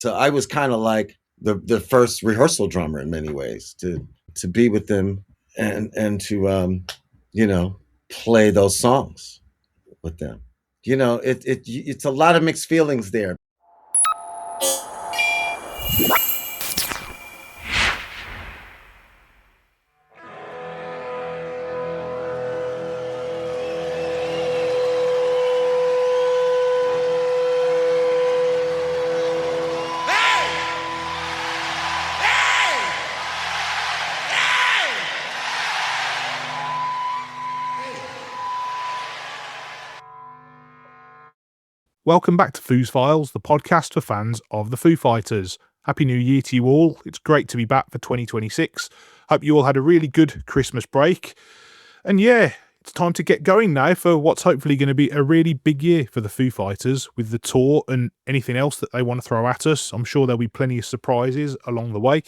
So I was kind of like the first rehearsal drummer in many ways to be with them and to you know, play those songs with them. You know, it's a lot of mixed feelings there. Welcome back to Foos Files, the podcast for fans of the Foo Fighters. Happy New Year to you all. It's great to be back for 2026. Hope you all had a really good Christmas break. And yeah, it's time to get going now for what's hopefully going to be a really big year for the Foo Fighters with the tour and anything else that they want to throw at us. I'm sure there'll be plenty of surprises along the way.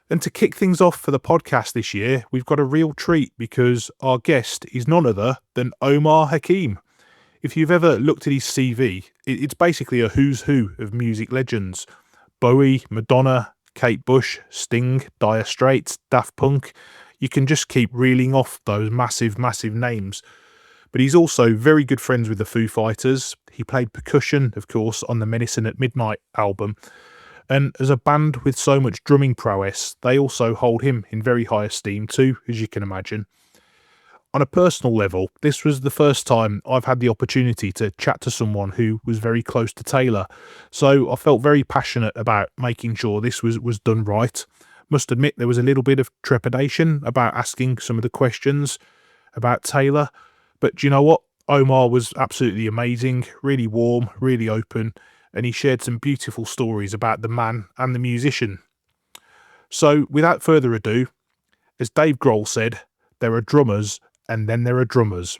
And to kick things off for the podcast this year, we've got a real treat because our guest is none other than Omar Hakim. If you've ever looked at his CV, it's basically a who's who of music legends. Bowie, Madonna, Kate Bush, Sting, Dire Straits, Daft Punk. You can just keep reeling off those massive, massive names. But he's also very good friends with the Foo Fighters. He played percussion, of course, on the Medicine at Midnight album. And as a band with so much drumming prowess, they also hold him in very high esteem too, as you can imagine. On a personal level, this was the first time I've had the opportunity to chat to someone who was very close to Taylor, so I felt very passionate about making sure this was done right. Must admit there was a little bit of trepidation about asking some of the questions about Taylor, but do you know what? Omar was absolutely amazing, really warm, really open, and he shared some beautiful stories about the man and the musician. So without further ado, as Dave Grohl said, there are drummers and then there are drummers.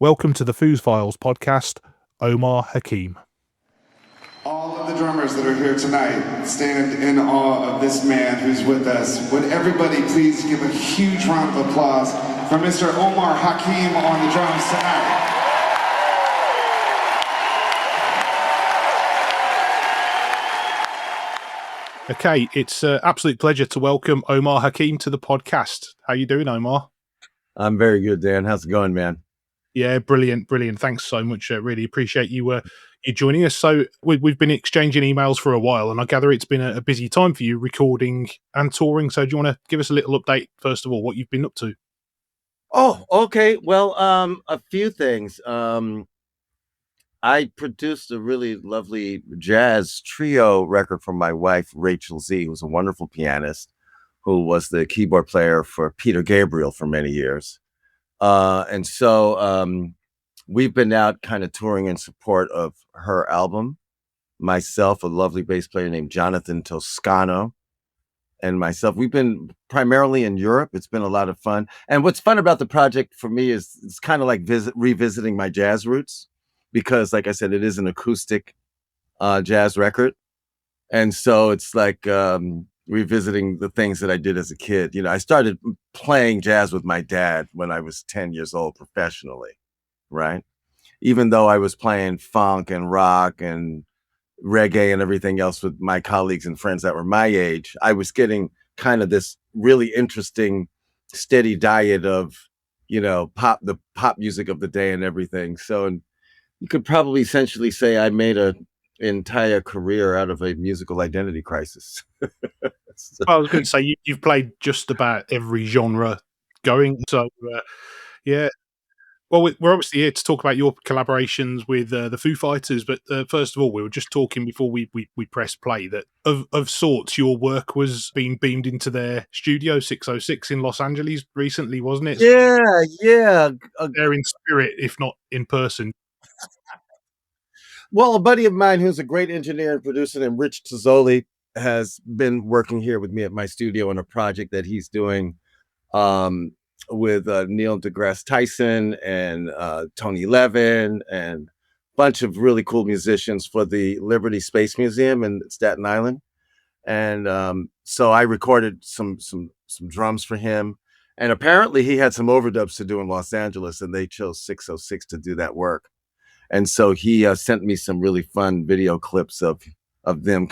Welcome to the Foos Files podcast, Omar Hakim. All of the drummers that are here tonight stand in awe of this man who's with us. Would everybody please give a huge round of applause for Mr. Omar Hakim on the drums tonight. Okay, it's an absolute pleasure to welcome Omar Hakim to the podcast. How you doing, Omar? I'm very good, Dan. How's it going, man? Yeah, brilliant. Thanks so much. Really appreciate you joining us. So we've been exchanging emails for a while, and I gather it's been a busy time for you recording and touring. So do you want to give us a little update, first of all, what you've been up to? Oh, okay. Well, a few things. I produced a really lovely jazz trio record for my wife, Rachel Z, who's a wonderful pianist, who was the keyboard player for Peter Gabriel for many years. And so we've been out kind of touring in support of her album. Myself, a lovely bass player named Jonathan Toscano, and myself. We've been primarily in Europe. It's been a lot of fun. And what's fun about the project for me is it's kind of like revisiting my jazz roots, because like I said, it is an acoustic jazz record. And so it's like revisiting the things that I did as a kid. You know, I started playing jazz with my dad when I was 10 years old professionally, right? Even though I was playing funk and rock and reggae and everything else with my colleagues and friends that were my age, I was getting kind of this really interesting, steady diet of, you know, the pop music of the day and everything. So you could probably essentially say I made an entire career out of a musical identity crisis. So, I was going to say, you've played just about every genre going. So, yeah. Well, we're obviously here to talk about your collaborations with the Foo Fighters, but first of all, we were just talking before we pressed play that of sorts your work was being beamed into their studio 606 in Los Angeles recently, wasn't it? Yeah. They're in spirit, if not in person. Well, a buddy of mine who's a great engineer and producer named Rich Tizzoli has been working here with me at my studio on a project that he's doing with Neil deGrasse Tyson and Tony Levin and a bunch of really cool musicians for the Liberty Space Museum in Staten Island. And so I recorded some drums for him. And apparently he had some overdubs to do in Los Angeles, and they chose 606 to do that work. And so he sent me some really fun video clips of them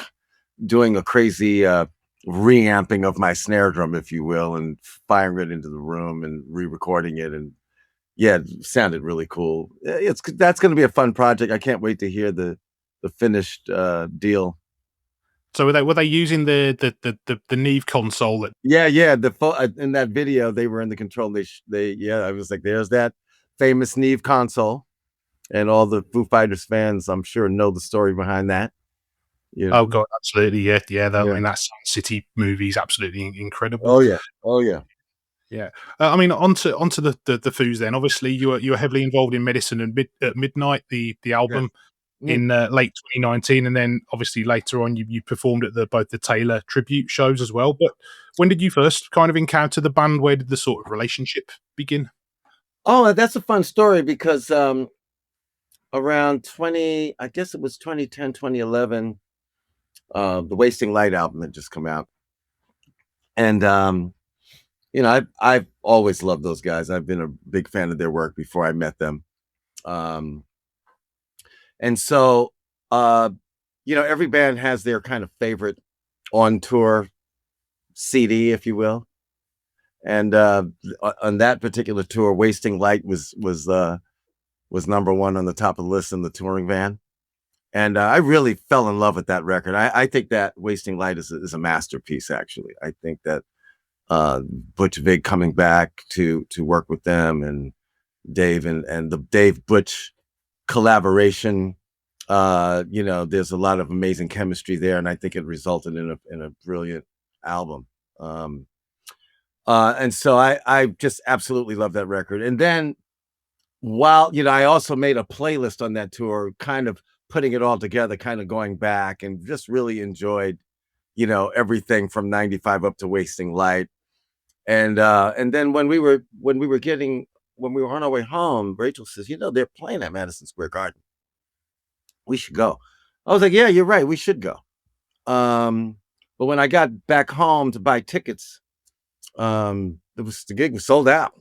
doing a crazy reamping of my snare drum, if you will, and firing it into the room and re-recording it, and yeah, it sounded really cool. That's going to be a fun project. I can't wait to hear the finished deal. So were they using the Neve console? Yeah. In that video, they were in the control. I was like, there's that famous Neve console, and all the Foo Fighters fans, I'm sure, know the story behind that. You know? Oh god, absolutely, yeah. I mean, that Sun City movie is absolutely incredible. Oh yeah. Yeah. I mean, onto the Foos then. Obviously, you were heavily involved in Medicine at Midnight, the album. Yes. In late 2019, and then obviously later on you performed at both the Taylor tribute shows as well. But when did you first kind of encounter the band? Where did the sort of relationship begin? Oh, that's a fun story because around 20, I guess it was 2010, 2011, the Wasting Light album had just come out. And you know, I've always loved those guys. I've been a big fan of their work before I met them. And so, you know, every band has their kind of favorite on tour CD, if you will. And on that particular tour, Wasting Light was number one on the top of the list in the touring van. And I really fell in love with that record. I think that Wasting Light is a masterpiece, actually. I think that Butch Vig coming back to work with them, and Dave and the Dave Butch collaboration, you know, there's a lot of amazing chemistry there, and I think it resulted in a brilliant album. And so I just absolutely love that record. And then, while, you know, I also made a playlist on that tour, kind of putting it all together, kind of going back, and just really enjoyed, you know, everything from 95 up to Wasting Light. And then when we were on our way home, Rachel says, you know, they're playing at Madison Square Garden. We should go. I was like, yeah, you're right, we should go. But when I got back home to buy tickets, the gig was sold out.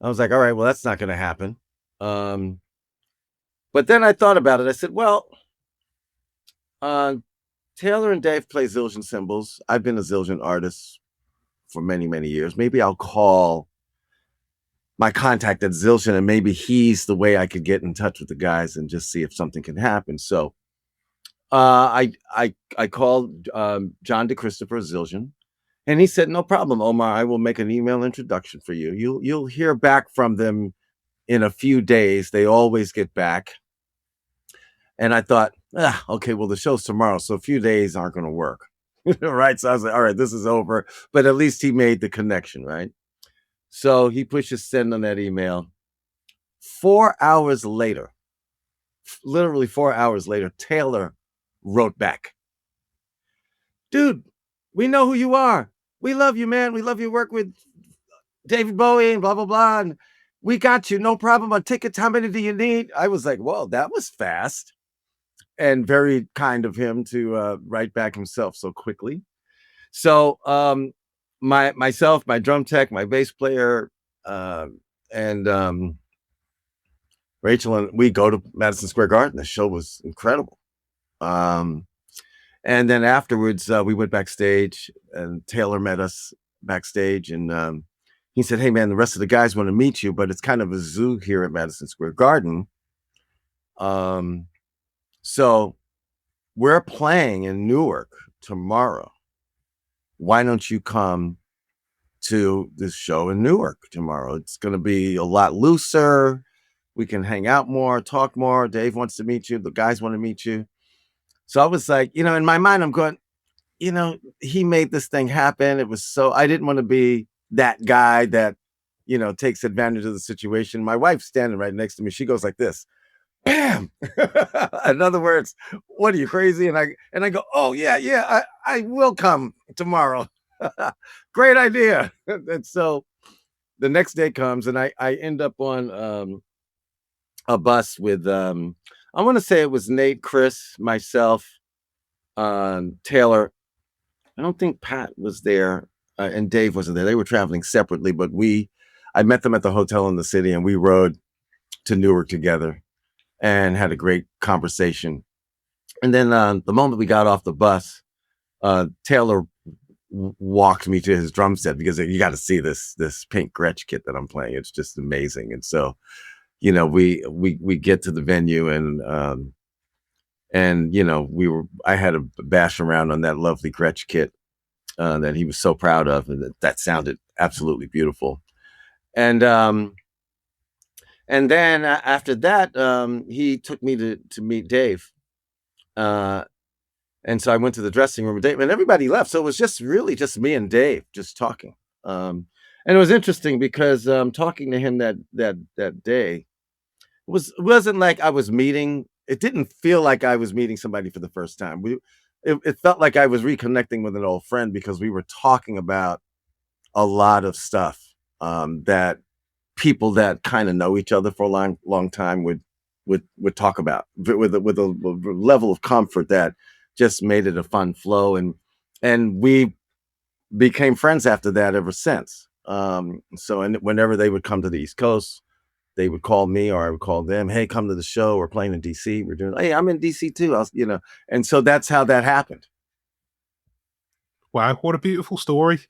I was like, all right, well, that's not going to happen. But then I thought about it. I said, well, Taylor and Dave play Zildjian cymbals. I've been a Zildjian artist for many, many years. Maybe I'll call my contact at Zildjian, and maybe he's the way I could get in touch with the guys and just see if something can happen. So I called John DeChristopher Zildjian, and he said, no problem, Omar, I will make an email introduction for you. You'll hear back from them in a few days. They always get back. And I thought, okay, well, the show's tomorrow, so a few days aren't going to work. Right. So I was like, all right, this is over. But at least he made the connection, right? So he pushes send on that email. 4 hours later, literally 4 hours later, Taylor wrote back, dude, we know who you are. We love you, man. We love your work with David Bowie and blah, blah, blah. And we got you. No problem on tickets. How many do you need? I was like, whoa, that was fast. And very kind of him to write back himself so quickly. So myself, my drum tech, my bass player, and Rachel, and we go to Madison Square Garden. The show was incredible. And then afterwards, we went backstage, and Taylor met us backstage, and he said, hey, man, the rest of the guys want to meet you, but it's kind of a zoo here at Madison Square Garden. So we're playing in Newark tomorrow. Why don't you come to this show in Newark tomorrow? It's going to be a lot looser. We can hang out more, talk more. Dave wants to meet you. The guys want to meet you. So I was like, you know, in my mind, I'm going, you know, he made this thing happen. It was so, I didn't want to be that guy that, you know, takes advantage of the situation. My wife's standing right next to me. She goes like this. Bam. In other words, what are you, crazy? And I go, oh yeah, I will come tomorrow. Great idea. And so the next day comes, and I end up on a bus with I want to say it was Nate, Chris, myself, Taylor. I don't think Pat was there, and Dave wasn't there. They were traveling separately, but I met them at the hotel in the city, and we rode to Newark together and had a great conversation. And then the moment we got off the bus, Taylor walked me to his drum set because you got to see this pink Gretsch kit that I'm playing. It's just amazing. And so, we get to the venue and I had a bash around on that lovely Gretsch kit that he was so proud of, and that sounded absolutely beautiful. And then after that, he took me to meet Dave. And so I went to the dressing room with Dave, and everybody left. So it was just really just me and Dave just talking. And it was interesting because talking to him that day wasn't like I was meeting. It didn't feel like I was meeting somebody for the first time. It felt like I was reconnecting with an old friend because we were talking about a lot of stuff that people that kind of know each other for a long time would talk about with a level of comfort that just made it a fun flow, and we became friends after that ever since. So whenever they would come to the East Coast, they would call me or I would call them. Hey, come to the show. We're playing in DC. We're doing. Hey, I'm in DC too. And so that's how that happened. Wow, what a beautiful story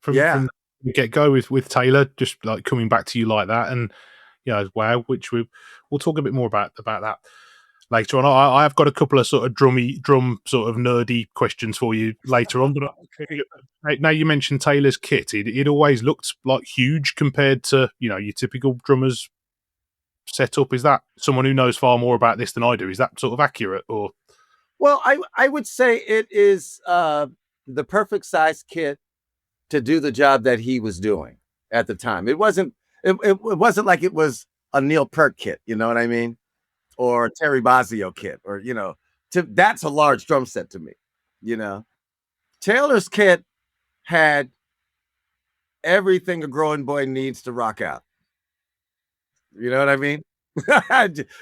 from the get go with Taylor, just like coming back to you like that, and wow. Which we'll talk a bit more about that later on. I've got a couple of sort of drum sort of nerdy questions for you later on. But now you mentioned Taylor's kit, it always looked like huge compared to your typical drummer's setup. Is that someone who knows far more about this than I do? Is that sort of accurate? Or well, I would say it is the perfect size kit to do the job that he was doing at the time. It wasn't like it was a Neil Peart kit, you know what I mean? Or a Terry Bozzio kit, or that's a large drum set to me. Taylor's kit had everything a growing boy needs to rock out. You know what I mean?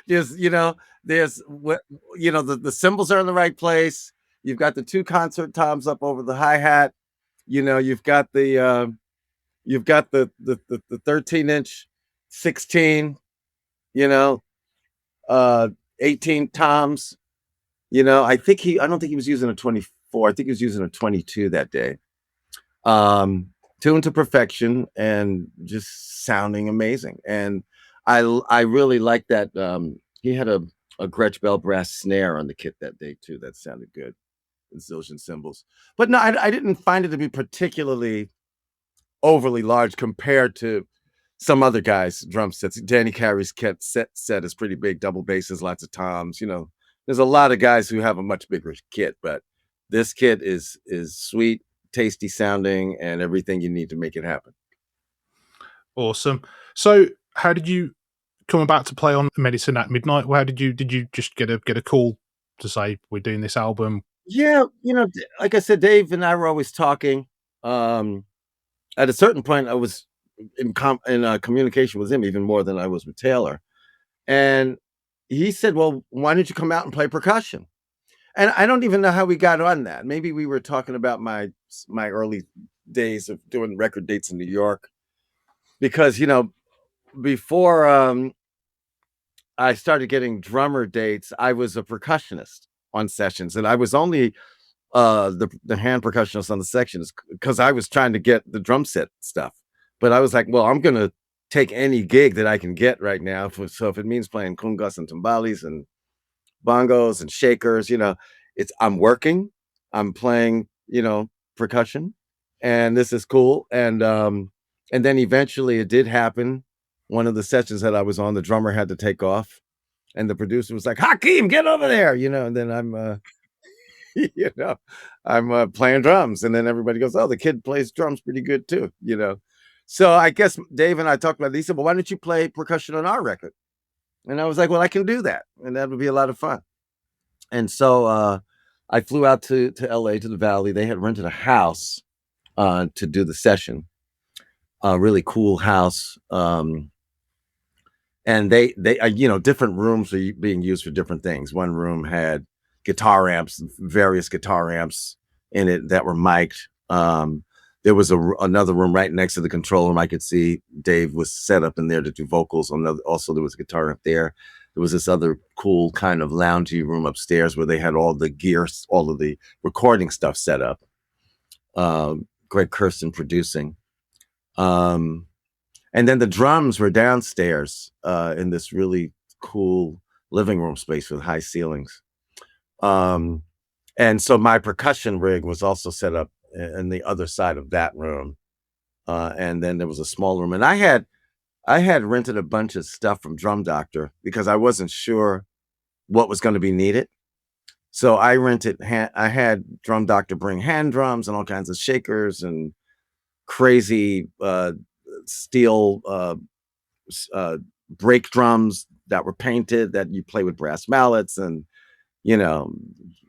Just there's the cymbals are in the right place. You've got the 2 concert toms up over the hi-hat. You've got the 13-inch 16, 18 toms. I don't think he was using a 24. I think he was using a 22 that day. Tuned to perfection and just sounding amazing. And I really like that. He had a Gretsch bell brass snare on the kit that day too. That sounded good. And Zildjian cymbals. But no, I didn't find it to be particularly overly large compared to some other guys' drum sets. Danny Carey's set is pretty big, double basses, lots of toms. There's a lot of guys who have a much bigger kit, but this kit is sweet, tasty sounding, and everything you need to make it happen. Awesome. So how did you come about to play on Medicine at Midnight? How did you just get a call to say we're doing this album? Yeah, like I said, Dave and I were always talking. At a certain point, I was in communication with him even more than I was with Taylor, and he said, "Well, why don't you come out and play percussion?" And I don't even know how we got on that. Maybe we were talking about my early days of doing record dates in New York, because before I started getting drummer dates, I was a percussionist on sessions, and I was only the hand percussionist on the sections because I was trying to get the drum set stuff. But I was like, well, I'm gonna take any gig that I can get right now. So if it means playing congas and timbales and bongos and shakers, I'm working, I'm playing, percussion, and this is cool. And then eventually it did happen. One of the sessions that I was on, the drummer had to take off, and the producer was like, "Hakim, get over there," and then I'm I'm playing drums, and then everybody goes, "Oh, the kid plays drums pretty good too," So I guess Dave and I talked about it. He said, "Well, why don't you play percussion on our record?" And I was like, "Well, I can do that, and that would be a lot of fun." And so I flew out to LA, to the Valley. They had rented a house to do the session, a really cool house. And they different rooms are being used for different things. One room had guitar amps, various guitar amps in it that were mic'd. There was another room right next to the control room. I could see Dave was set up in there to do vocals. Also, there was a guitar amp there. there was this other cool kind of loungy room upstairs where they had all the gear, all of the recording stuff set up. Greg Kirsten producing. And then the drums were downstairs in this really cool living room space with high ceilings. And so my percussion rig was also set up in the other side of that room. And then there was a small room. And I had rented a bunch of stuff from Drum Doctor because I wasn't sure what was going to be needed. So I had Drum Doctor bring hand drums and all kinds of shakers and crazy steel brake drums that were painted that you play with brass mallets, and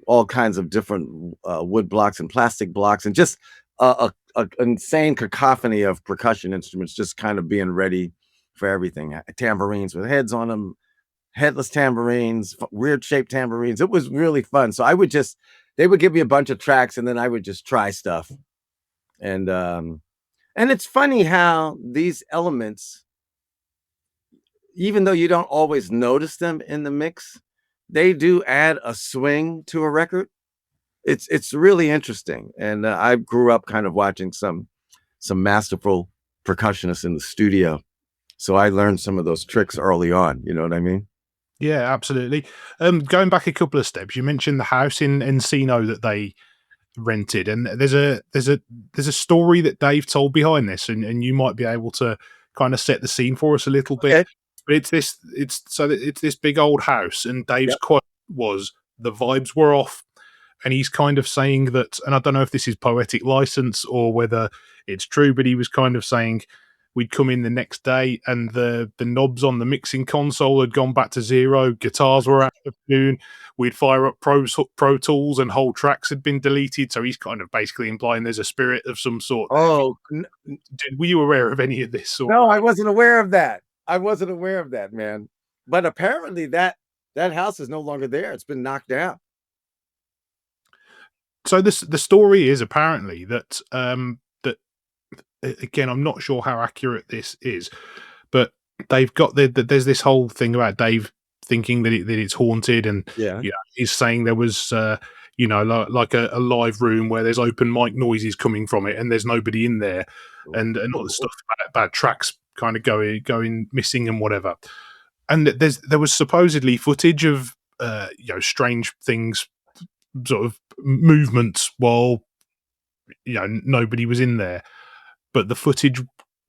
all kinds of different wood blocks and plastic blocks, and just a insane cacophony of percussion instruments just kind of being ready for everything. Tambourines with heads on them, headless tambourines, weird shaped tambourines. It was really fun. So they would give me a bunch of tracks and then I would just try stuff. And it's funny how these elements, even though you don't always notice them in the mix, they do add a swing to a record. It's really interesting. And I grew up kind of watching some masterful percussionists in the studio. So I learned some of those tricks early on. You know what I mean? Yeah, absolutely. Going back a couple of steps, you mentioned the house in Encino that they rented, and there's a story that Dave told behind this, and you might be able to kind of set the scene for us a little bit. Okay. But it's this big old house, and Dave's quote was, "The vibes were off," and he's kind of saying that, and I don't know if this is poetic license or whether it's true, but he was kind of saying we'd come in the next day and the knobs on the mixing console had gone back to zero, guitars were out of tune, we'd fire up Pro Tools and whole tracks had been deleted. So he's kind of basically implying there's a spirit of some sort. Oh, were you aware of any of this? No, I wasn't aware of that. Man. But apparently that house is no longer there. It's been knocked down. So the story is apparently that again, I'm not sure how accurate this is, but they've got there's this whole thing about Dave thinking that it's haunted, and he's saying there was like a live room where there's open mic noises coming from it, and there's nobody in there, and all the stuff about tracks kind of going missing and whatever. And there was supposedly footage of strange things, sort of movements while nobody was in there. But the footage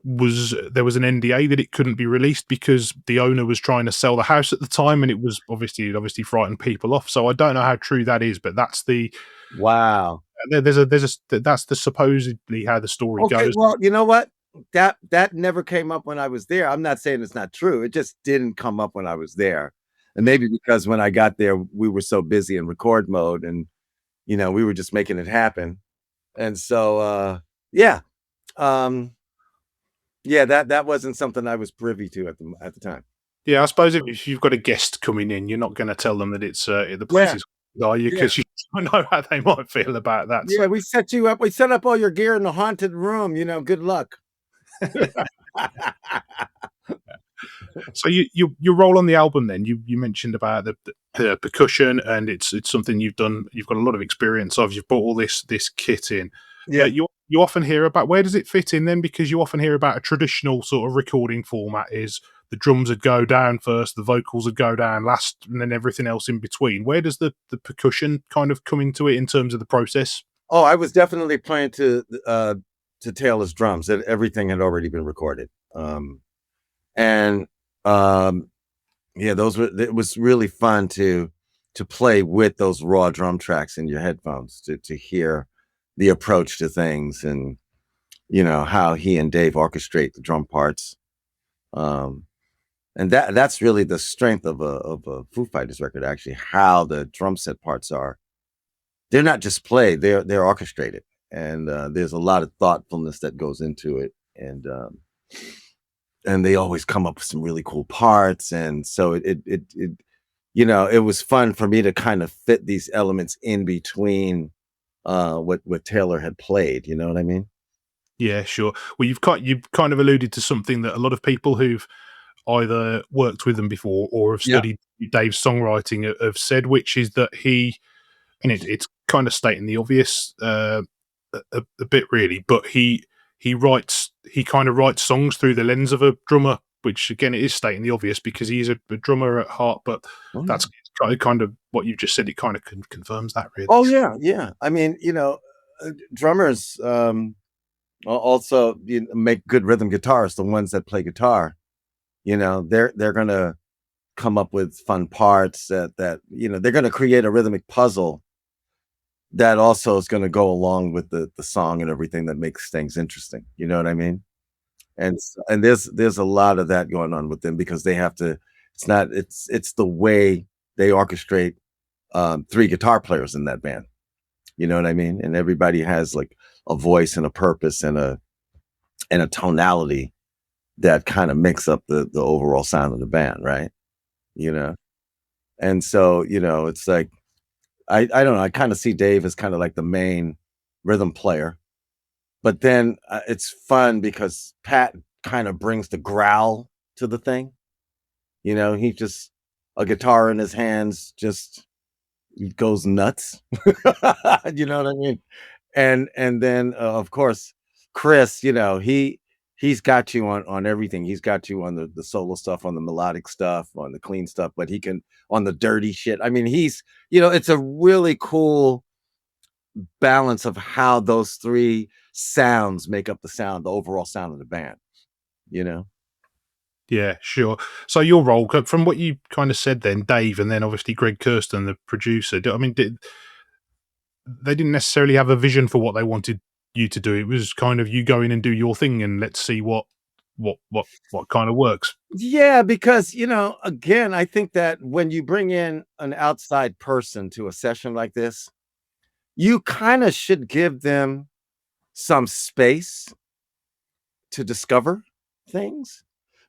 there was an NDA that it couldn't be released because the owner was trying to sell the house at the time, and it obviously frightened people off. So I don't know how true that is, but that's the wow. That's the supposedly how the story goes. Well, you know what? That never came up when I was there. I'm not saying it's not true. It just didn't come up when I was there, and maybe because when I got there, we were so busy in record mode, and we were just making it happen, and so that wasn't something I was privy to at the time. Yeah, I suppose if you've got a guest coming in, you're not going to tell them that it's the place is, are you? Because you don't know how they might feel about that. Yeah, so we set you up. We set up all your gear in the haunted room. Good luck. So you roll on the album. Then you mentioned about the percussion, and it's something you've done. You've got a lot of experience of. You've brought all this kit in. Yeah, you often hear about, where does it fit in then? Because you often hear about a traditional sort of recording format is the drums would go down first, the vocals would go down last, and then everything else in between. Where does the percussion kind of come into it in terms of the process? Oh, I was definitely playing to Taylor's drums. That everything had already been recorded. It was really fun to play with those raw drum tracks in your headphones, to hear the approach to things, and how he and Dave orchestrate the drum parts, and that's really the strength of a Foo Fighters record. Actually, how the drum set parts are, they're not just played; they're orchestrated, and there's a lot of thoughtfulness that goes into it, and they always come up with some really cool parts, and so it was fun for me to kind of fit these elements in between what Taylor had played. You know what I mean? Yeah, sure. Well, you've kind of alluded to something that a lot of people who've either worked with them before or have studied Dave's songwriting have said, which is that it's kind of stating the obvious a bit really, but he kind of writes songs through the lens of a drummer, which again it is stating the obvious because he's a drummer at heart, but that's kind of what you just said. It kind of confirms that really. Oh yeah. I mean, drummers also make good rhythm guitarists. The ones that play guitar, they're gonna come up with fun parts that they're gonna create a rhythmic puzzle that also is going to go along with the song and everything that makes things interesting. You know what I mean? And there's a lot of that going on with them because they have to. It's the way they orchestrate 3 guitar players in that band. You know what I mean? And everybody has like a voice and a purpose and a tonality that kind of makes up the overall sound of the band, right? And so it's like. I don't know. I kind of see Dave as kind of like the main rhythm player, but then it's fun because Pat kind of brings the growl to the thing. He just a guitar in his hands just goes nuts. You know what I mean? And then of course Chris, he's got you on everything. He's got you on the solo stuff, on the melodic stuff, on the clean stuff, but he can on the dirty shit. I mean, it's a really cool balance of how those 3 sounds make up the overall sound of the band, Yeah, sure. So your role, from what you kind of said then, Dave, and then obviously Greg Kirsten, the producer, I mean, they didn't necessarily have a vision for what they wanted you to do. It was kind of you go in and do your thing and let's see what kind of works. Yeah, because again, I think that when you bring in an outside person to a session like this, you kind of should give them some space to discover things,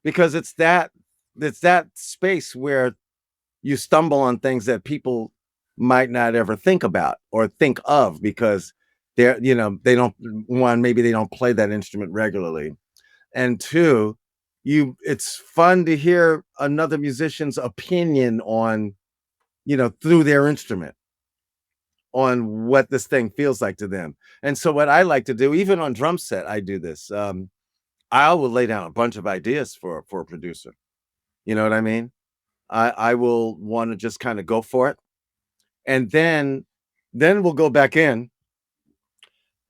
because it's that space where you stumble on things that people might not ever think about or think of because they don't, one, maybe they don't play that instrument regularly, and 2, it's fun to hear another musician's opinion on through their instrument on what this thing feels like to them. And so what I like to do, even on drum set, I do this. I will lay down a bunch of ideas for a producer. You know what I mean? I will want to just kind of go for it, and then we'll go back in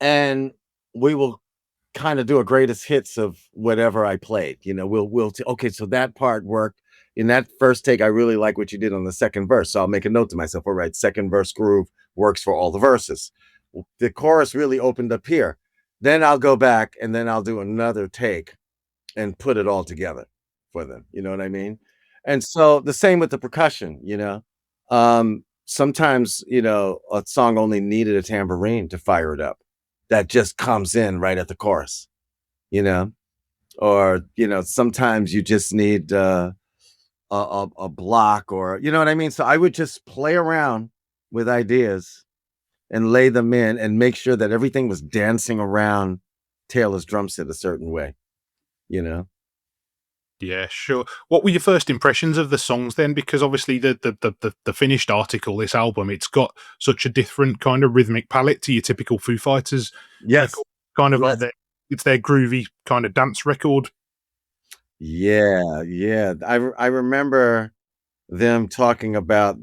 and we will kind of do a greatest hits of whatever I played. Okay, so that part worked in that first take. I really like what you did on the second verse, so I'll make a note to myself. All right, second verse groove works for all the verses. The chorus really opened up here. Then I'll go back and then I'll do another take and put it all together for them. You know what I mean? And so the same with the percussion. Sometimes a song only needed a tambourine to fire it up. That just comes in right at the chorus, or sometimes you just need a block, or you know what I mean. So I would just play around with ideas and lay them in and make sure that everything was dancing around Taylor's drum set a certain way, Yeah, sure. What were your first impressions of the songs then? Because obviously the finished article, this album, it's got such a different kind of rhythmic palette to your typical Foo Fighters. Yes. Record. Kind of yes. like it's their groovy kind of dance record. Yeah. I remember them talking about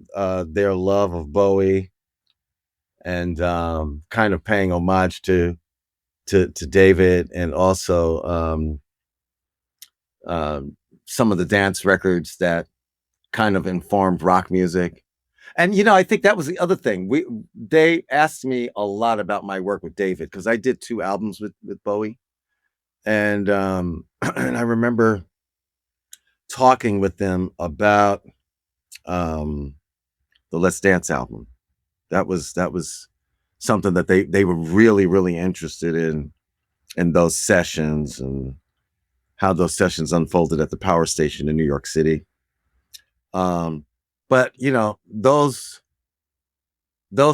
their love of Bowie and kind of paying homage to David, and also some of the dance records that kind of informed rock music. And I think that was the other thing. They asked me a lot about my work with David because I did 2 albums with Bowie, and and I remember talking with them about the Let's Dance album. That was something that they were really, really interested in those sessions and how those sessions unfolded at the Power Station in New York City. But those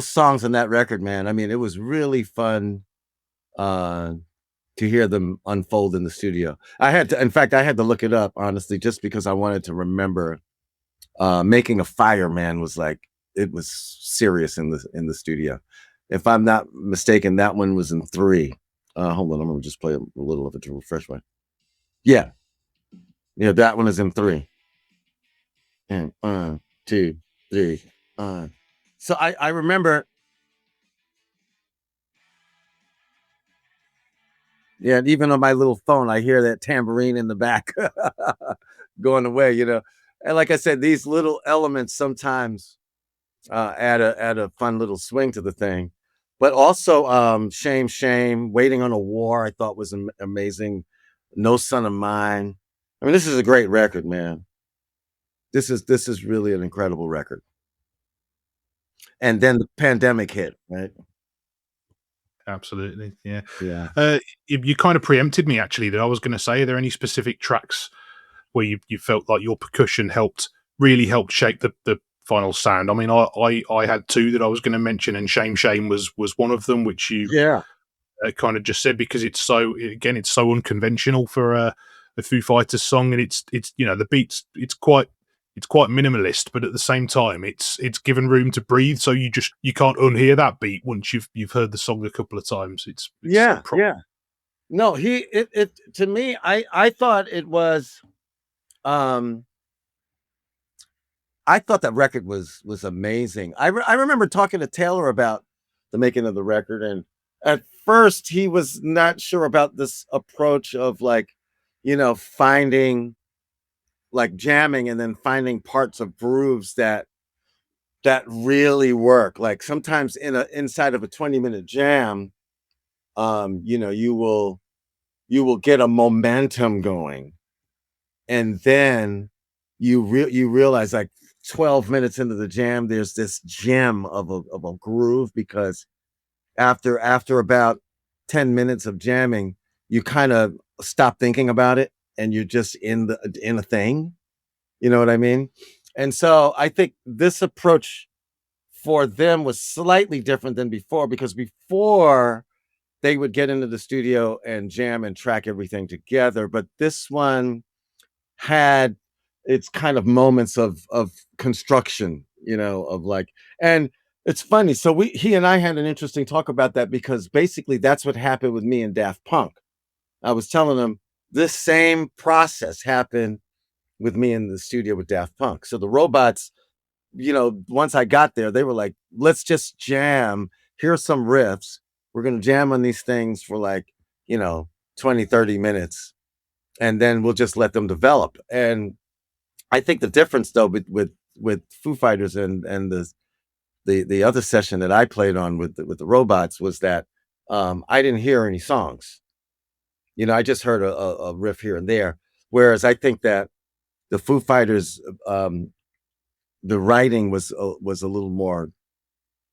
songs on that record, man, I mean, it was really fun to hear them unfold in the studio. In fact, I had to look it up honestly, just because I wanted to remember. Making a Fireman was like, it was serious in the studio. If I'm not mistaken, that one was in 3. Hold on, I'm gonna just play a little of it to refresh my. Yeah, that one is in 3. And 1, 2, 3. So I remember. Yeah, and even on my little phone, I hear that tambourine in the back going away. And like I said, these little elements sometimes add a fun little swing to the thing. But also, Shame, Shame, Waiting on a War, I thought was amazing. No Son of Mine. I mean, this is a great record, man. This is really an incredible record. And then the pandemic hit, right? Absolutely, yeah. Yeah. You kind of preempted me actually. That I was going to say, are there any specific tracks where you felt like your percussion really helped shape the final sound? I mean, I had 2 that I was going to mention, and Shame Shame was one of them, which you Yeah. kind of just said, because it's so unconventional for a Foo Fighters song, and it's the beats, it's quite minimalist, but at the same time it's given room to breathe, so you can't unhear that beat once you've heard the song a couple of times. It's Yeah. Yeah. No, it to me, I thought it was I thought that record was amazing. I remember talking to Taylor about the making of the record, and at first he was not sure about this approach of like, finding, like, jamming and then finding parts of grooves that really work. Like sometimes inside of a 20-minute jam, you will get a momentum going, and then you realize, like, 12 minutes into the jam, there's this gem of a groove, because after about 10 minutes of jamming, you kind of stop thinking about it, and you're just in a thing. You know what I mean? And so I think this approach for them was slightly different than before, because before they would get into the studio and jam and track everything together, but this one had its kind of moments of construction, of like. And it's funny. So he and I had an interesting talk about that, because basically that's what happened with me and Daft Punk. I was telling him this same process happened with me in the studio with Daft Punk. So the Robots, once I got there, they were like, let's just jam. Here's some riffs. We're going to jam on these things for like, 20, 30 minutes. And then we'll just let them develop. And I think the difference, though, with Foo Fighters and the other session that I played on with the Robots, was that I didn't hear any songs. I just heard a riff here and there. Whereas I think that the Foo Fighters, the writing was a little more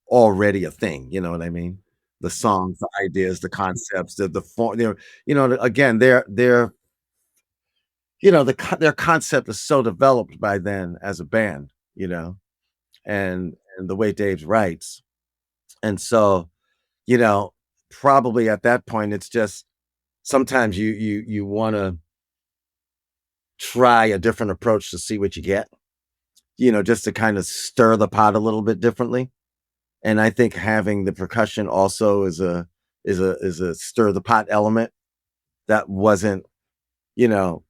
already a thing. You know what I mean? The songs, the ideas, the concepts, the form. Again, their their concept is so developed by then as a band. And the way Dave writes, and so you know probably at that point, it's just sometimes you want to try a different approach to see what you get, just to kind of stir the pot a little bit differently. And I think having the percussion also is a stir the pot element that wasn't, you know,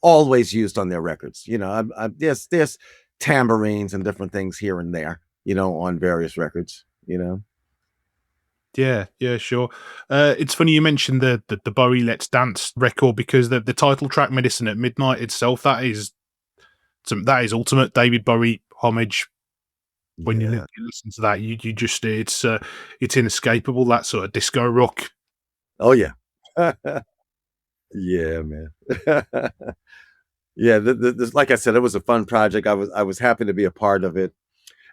always used on their records. There's tambourines and different things here and there, on various records. Yeah, sure. It's funny you mentioned the Bowie Let's Dance record, because the title track "Medicine at Midnight" itself, that is ultimate David Bowie homage. When you listen to that, you just it's inescapable. That sort of disco rock. Oh yeah, yeah, man. Yeah, this, like I said, it was a fun project. I was happy to be a part of it.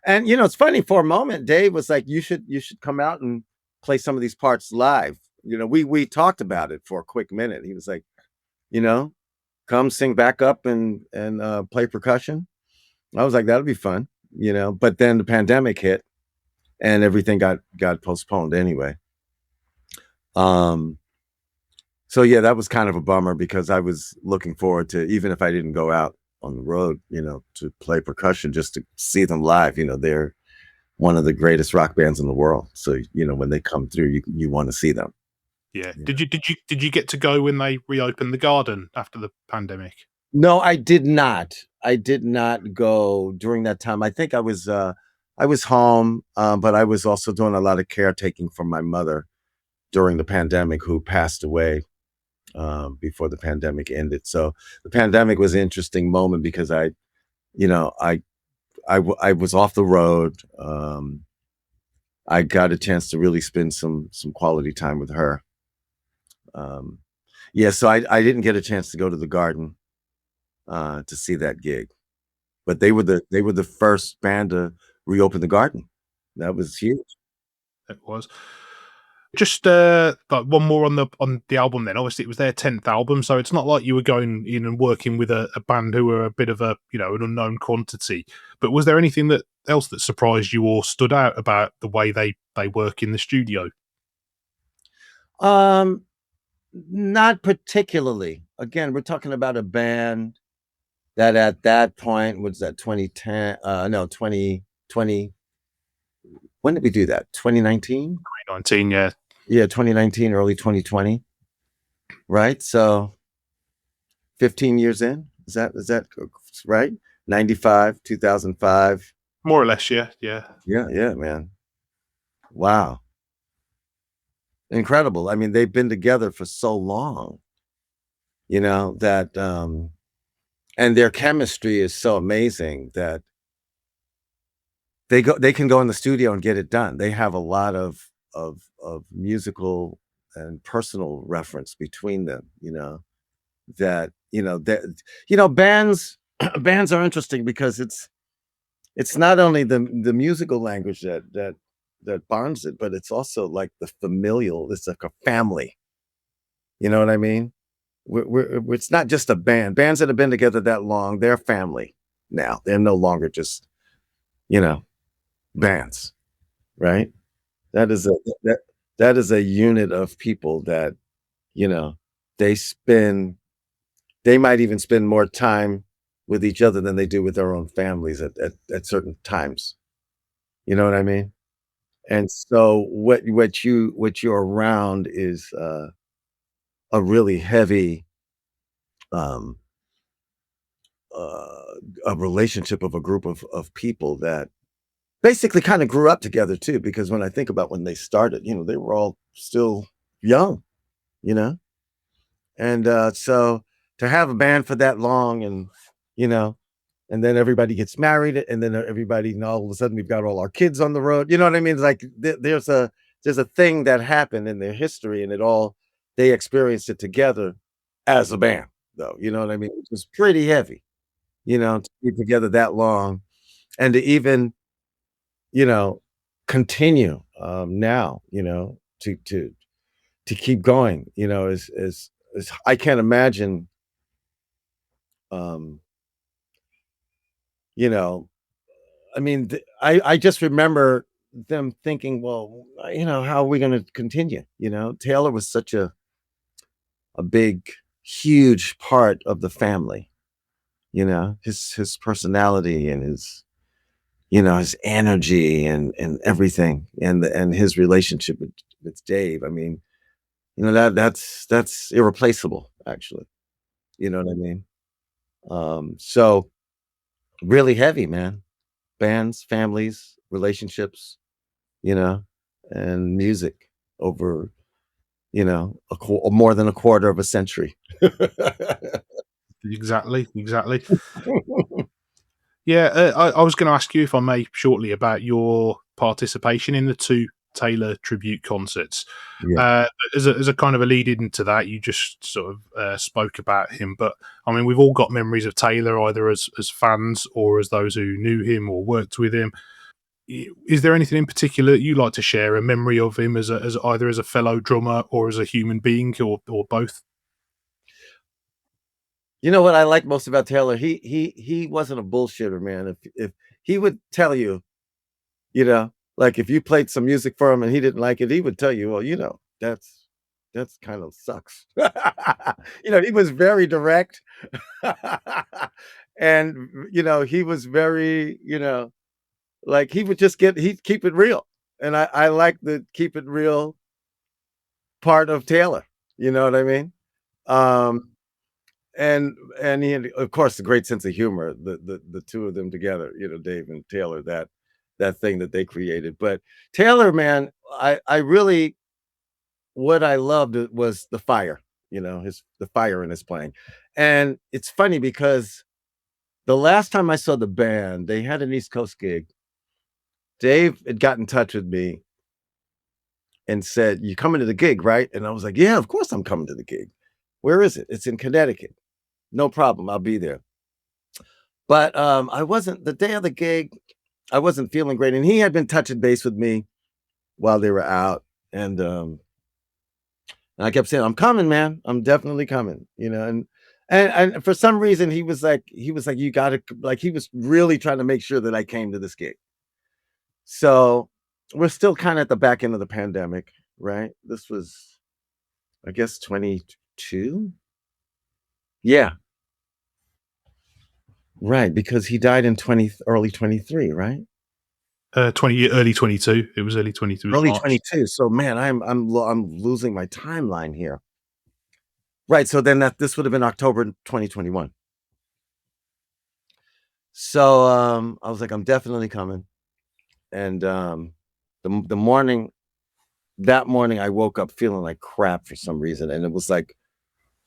And it's funny, for a moment, Dave was like, you should come out and play some of these parts live. We talked about it for a quick minute. He was like, come sing back up and play percussion. I was like, that'll be fun, but then the pandemic hit and everything got postponed anyway. Um, so yeah, that was kind of a bummer because I was looking forward to, even if I didn't go out on the road, to play percussion, just to see them live. They're one of the greatest rock bands in the world. So, when they come through, you want to see them. Yeah. Yeah. Did you get to go when they reopened the garden after the pandemic? No, I did not. I did not go during that time. I think I was home, but I was also doing a lot of caretaking for my mother during the pandemic, who passed away before the pandemic ended. So the pandemic was an interesting moment because I was off the road. I got a chance to really spend some quality time with her. Yeah, so I didn't get a chance to go to the garden to see that gig, but they were the first band to reopen the garden. That was huge. It was. Just like one more on the album then. Obviously it was their 10th album, so it's not like you were going in and working with a band who were a bit of an unknown quantity. But was there anything else that surprised you or stood out about the way they work in the studio? Not particularly. Again, we're talking about a band that at that point was that 2010, no, 2020. When did we do that? 2019? 2019, yeah. Yeah, 2019, early 2020. Right? So 15 years in. Is that right? 95, 2005. More or less, yeah. Yeah, man. Wow. Incredible. I mean, they've been together for so long, that and their chemistry is so amazing that they can go in the studio and get it done. They have a lot of musical and personal reference between them, that bands bands are interesting because it's not only the musical language that bonds it, but it's also like the familial. It's like a family. You know what I mean? It's not just a band. Bands that have been together that long, they're family now. They're no longer just, bands, right? That is that is a unit of people that, they they might even spend more time with each other than they do with their own families at certain times. You know what I mean? And so what you're around is a really heavy um a relationship of a group of people that basically kind of grew up together too, because when I think about when they started, they were all still young, you know? And so to have a band for that long you know, and then everybody gets married and then everybody, all of a sudden we've got all our kids on the road. You know what I mean? It's like there's a thing that happened in their history and they experienced it together as a band though. You know what I mean? It was pretty heavy, to be together that long and to even, you know, continue now, to keep going, is I can't imagine um, you know, I mean, I just remember them thinking, well, how are we going to continue? Taylor was such a big, huge part of the family. His personality and his energy and everything, and his relationship with Dave. I mean, that's irreplaceable, actually. You know what I mean? So really heavy, man. Bands, families, relationships, you know, and music over, more than a quarter of a century. Exactly. Yeah, I was going to ask you, if I may, shortly about your participation in the two Taylor tribute concerts. Yeah. As a kind of a lead into that, you just sort of spoke about him, but I mean, we've all got memories of Taylor either as fans or as those who knew him or worked with him. Is there anything in particular that you like to share, a memory of him as either as a fellow drummer or as a human being or both? You know what I like most about Taylor? He wasn't a bullshitter, man. If he would tell you, like if you played some music for him and he didn't like it, he would tell you, well, that's that's kind of sucks. He was very direct. And, he was very, like he would just he'd keep it real. And I like the keep it real part of Taylor. You know what I mean? Um, and he had, of course, the great sense of humor, the two of them together, Dave and Taylor, that thing that they created. But Taylor, man, I really, what I loved was the fire, the fire in his playing. And it's funny because the last time I saw the band, they had an East Coast gig. Dave had got in touch with me and said, "You coming to the gig, right?" And I was like, "Yeah, of course I'm coming to the gig. Where is it?" "It's in Connecticut." "No problem, I'll be there." But I wasn't, the day of the gig, I wasn't feeling great. And he had been touching base with me while they were out. And I kept saying, "I'm coming, man. I'm definitely coming." And for some reason he was like, "You gotta," like he was really trying to make sure that I came to this gig. So we're still kind of at the back end of the pandemic, right? This was, I guess, 22. Yeah. Right, because he died in early 23, right? Early 22. It was early 22. Early 22. So man, I'm losing my timeline here. Right, so then this would have been October 2021. So I was like, I'm definitely coming. And that morning I woke up feeling like crap for some reason, and it was like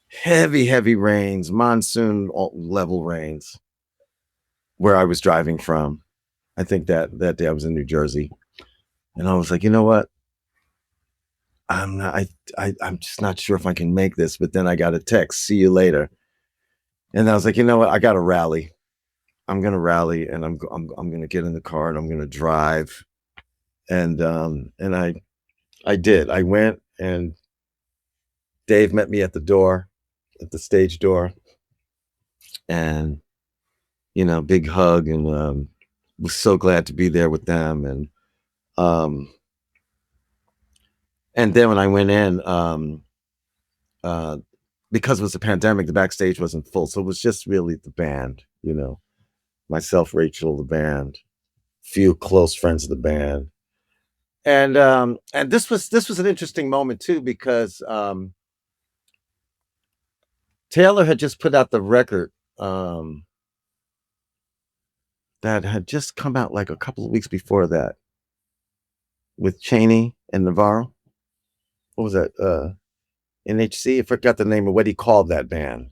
heavy rains, monsoon level rains, where I was driving from. I think that day I was in New Jersey, and I was like, you know what? I'm just not sure if I can make this. But then I got a text, "See you later," and I was like, you know what? I got to rally. I'm gonna rally, and I'm gonna get in the car and I'm gonna drive, and I did. I went, and Dave met me at the stage door, and big hug, and was so glad to be there with them. And then when I went in, because it was a pandemic, the backstage wasn't full, so it was just really the band, myself, Rachel, the band, few close friends of the band. And this was an interesting moment too, because Taylor had just put out the record that had just come out like a couple of weeks before that, with Chaney and Navarro. What was that? NHC? I forgot the name of what he called that band.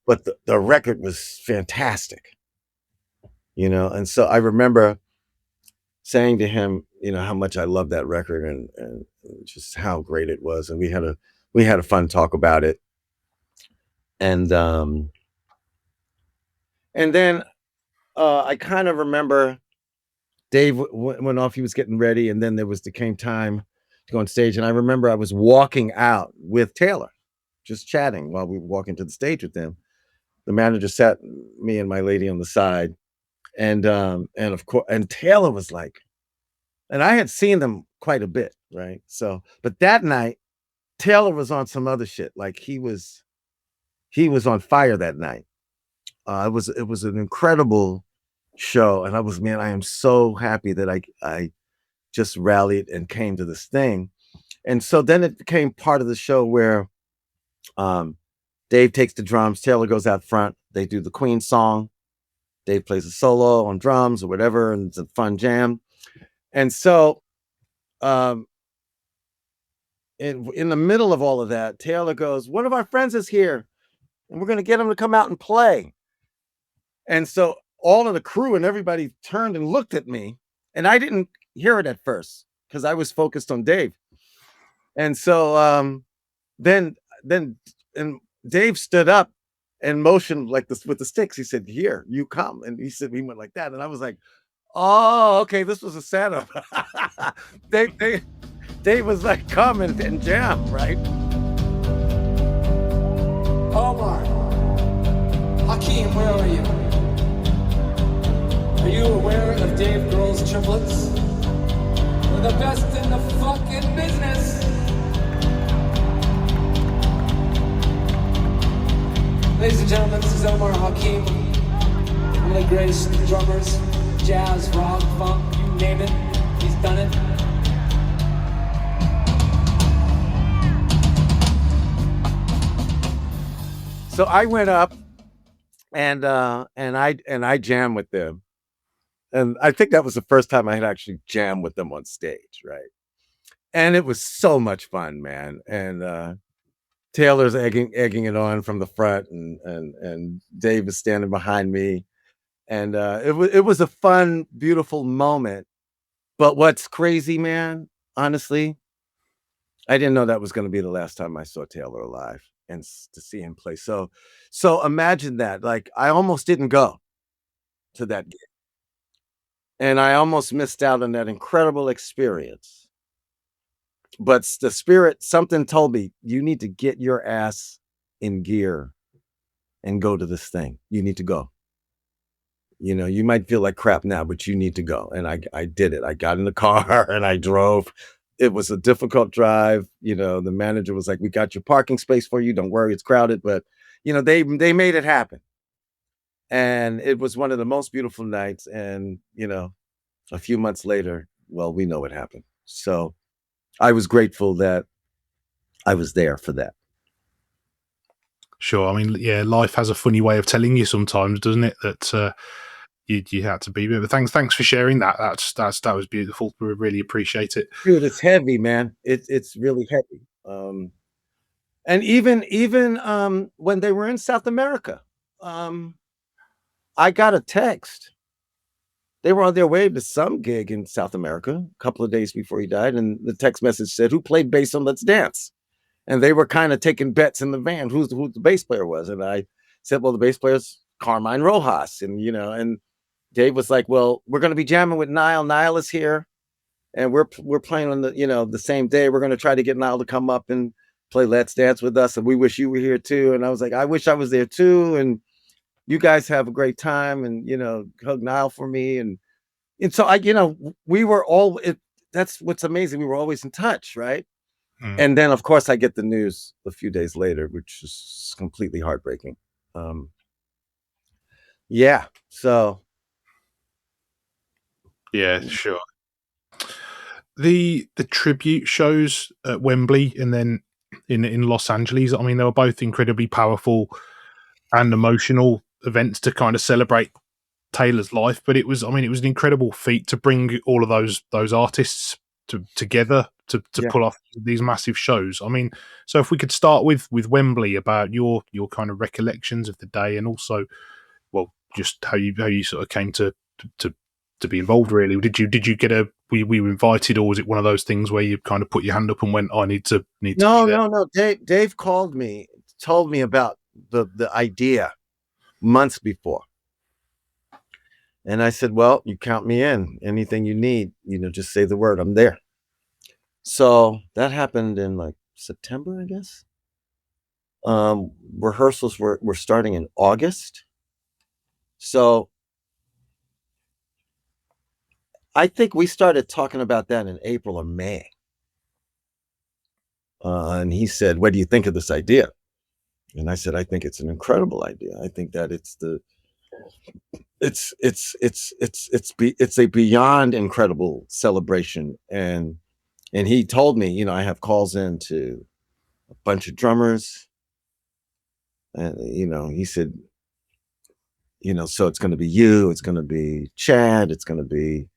But the record was fantastic, and so I remember saying to him, how much I love that record, and just how great it was. And we had a fun talk about it. And then I kind of remember Dave went off, he was getting ready, and then came time to go on stage. And I remember I was walking out with Taylor, just chatting while we were walking to the stage with them. The manager sat me and my lady on the side, and of course, and Taylor was like, and I had seen them quite a bit, right? So, but that night, Taylor was on some other shit. Like he was on fire that night. It was an incredible show, and I am so happy that I just rallied and came to this thing. And so then it became part of the show where Dave takes the drums, Taylor goes out front, they do the Queen song, Dave plays a solo on drums or whatever, and it's a fun jam. And so in the middle of all of that, Taylor goes, "One of our friends is here, and we're going to get him to come out and play." And so all of the crew and everybody turned and looked at me, and I didn't hear it at first because I was focused on Dave. And so then Dave stood up and motioned like this with the sticks. He said, "Here, you come." And he said, we went like that. And I was like, oh, okay, this was a setup. Dave was like, "Come and jam," right? Omar Hakim, where are you? Are you aware of Dave Grohl's triplets? We're the best in the fucking business. Ladies and gentlemen, this is Omar Hakim, one of the greatest drummers, jazz, rock, funk, you name it, he's done it. So I went up and I jammed with them. And I think that was the first time I had actually jammed with them on stage, right? And it was so much fun, man. And Taylor's egging it on from the front, and Dave is standing behind me. And it was a fun, beautiful moment. But what's crazy, man, honestly, I didn't know that was going to be the last time I saw Taylor live and to see him play. So imagine that. Like, I almost didn't go to that gig. And I almost missed out on that incredible experience. But the spirit, something told me, you need to get your ass in gear and go to this thing. You need to go. You know, you might feel like crap now, but you need to go. And I did it. I got in the car and I drove. It was a difficult drive. You know, the manager was like, we got your parking space for you. Don't worry, it's crowded. But, you know, they made it happen. And it was one of the most beautiful nights. And, you know, a few months later, well, we know what happened. So I was grateful that I was there for that. Sure. I mean, yeah, life has a funny way of telling you sometimes, doesn't it? That you had to be. But thanks for sharing that. That was beautiful. We really appreciate it. Dude, it's heavy, man. It's really heavy. And even when they were in South America, I got a text. They were on their way to some gig in South America a couple of days before he died, and the text message said, "Who played bass on Let's Dance?" And they were kind of taking bets in the van who the bass player was. And I said, "Well, the bass player's Carmine Rojas." And you know, and Dave was like, "Well, we're going to be jamming with Niall. Niall is here, and we're playing on the same day. We're going to try to get Niall to come up and play Let's Dance with us. And we wish you were here too." And I was like, "I wish I was there too. And you guys have a great time, and hug Niall for me." And so we were all. That's what's amazing. We were always in touch, right? Mm. And then, of course, I get the news a few days later, which is completely heartbreaking. Yeah. So. Yeah, sure. The tribute shows at Wembley and then in Los Angeles, I mean, they were both incredibly powerful and emotional events to kind of celebrate Taylor's life. But it was an incredible feat to bring all of those artists together to pull off these massive shows. I mean, so if we could start with Wembley, about your kind of recollections of the day, and also, well, just how you sort of came to be involved. Really, did you get were you invited, or was it one of those things where you kind of put your hand up and went, "I need to"? No. Dave called me, told me about the idea months before, and I said, "Well, you count me in. Anything you need, just say the word. I'm there." So that happened in like September, I guess. Rehearsals were starting in August. So I think we started talking about that in April or May. And he said, "What do you think of this idea?" And I said, "I think it's an incredible idea. I think that it's a beyond incredible celebration." And he told me, I have calls in to a bunch of drummers. And, he said, so it's going to be you, it's going to be Chad, it's going to be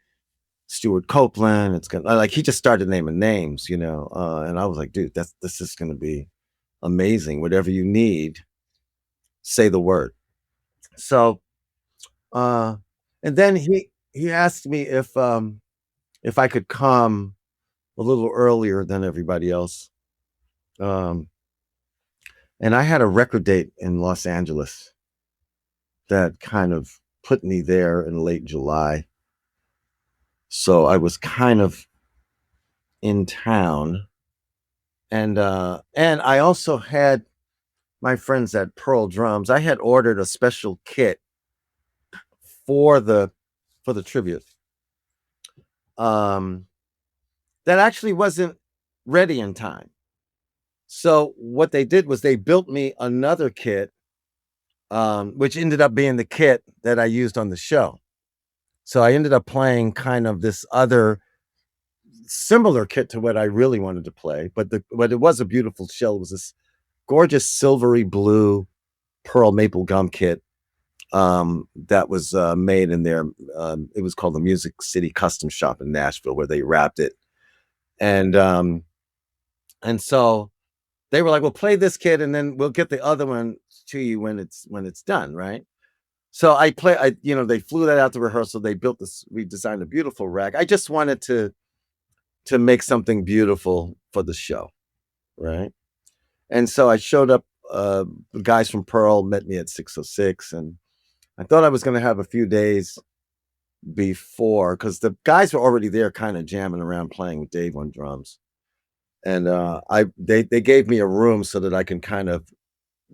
Stuart Copeland, it's going to, he just started naming names, and I was like, dude, this is going to be amazing. Whatever you need, say the word. So, and then he asked me if I could come a little earlier than everybody else. And I had a record date in Los Angeles that kind of put me there in late July. So I was kind of in town. And I also had my friends at Pearl Drums. I had ordered a special kit for the tribute. That actually wasn't ready in time. So what they did was they built me another kit which ended up being the kit that I used on the show. So I ended up playing kind of this other similar kit to what I really wanted to play, but it was a beautiful shell. It was this gorgeous silvery blue pearl maple gum kit that was made in there. It was called the Music City Custom Shop in Nashville, where they wrapped it. And so they were like, "Well, play this kit, and then we'll get the other one to you when it's done, right?" So they flew that out to rehearsal. They built this, we designed a beautiful rack. I just wanted to make something beautiful for the show, right? And so I showed up. The guys from Pearl met me at 606, and I thought I was going to have a few days before, because the guys were already there, kind of jamming around, playing with Dave on drums. And they gave me a room so that I can kind of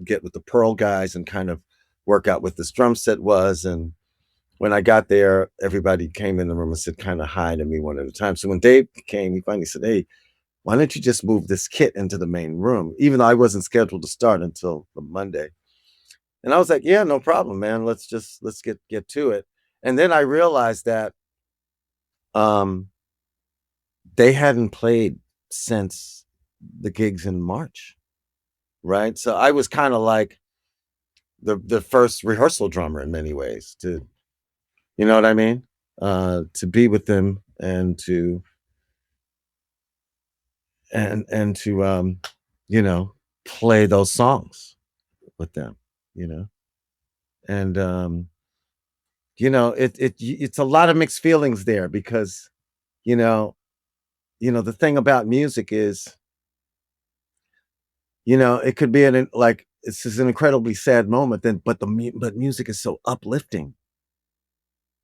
get with the Pearl guys and kind of work out what this drum set was. And when I got there, everybody came in the room and said kind of hi to me one at a time. So when Dave came, he finally said, "Hey, why don't you just move this kit into the main room?" Even though I wasn't scheduled to start until the Monday. And I was like, "Yeah, no problem, man. Let's get to it." And then I realized that they hadn't played since the gigs in March, right? So I was kind of like the first rehearsal drummer in many ways, to, you know what I mean? To be with them and to play those songs with them, you know. And it's a lot of mixed feelings there, because you know the thing about music is, it could be it's just an incredibly sad moment, then but music is so uplifting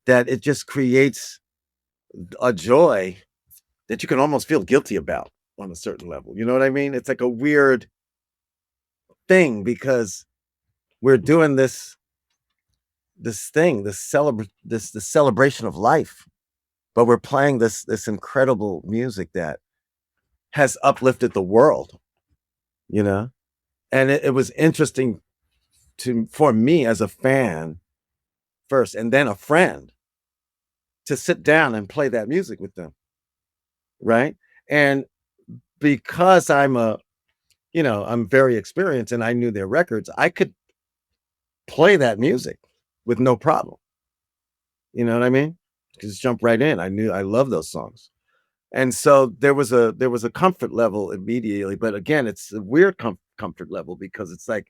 that it just creates a joy that you can almost feel guilty about on a certain level. You know what I mean? It's like a weird thing, because we're doing this thing, this celebration of life, but we're playing this incredible music that has uplifted the world, you know? And it was interesting for me as a fan first, and then a friend, to sit down and play that music with them, right? And because I'm very experienced and I knew their records, I could play that music with no problem. You know what I mean? Just jump right in. I love those songs. And so there was a comfort level immediately, but again, it's a weird comfort level, because it's like,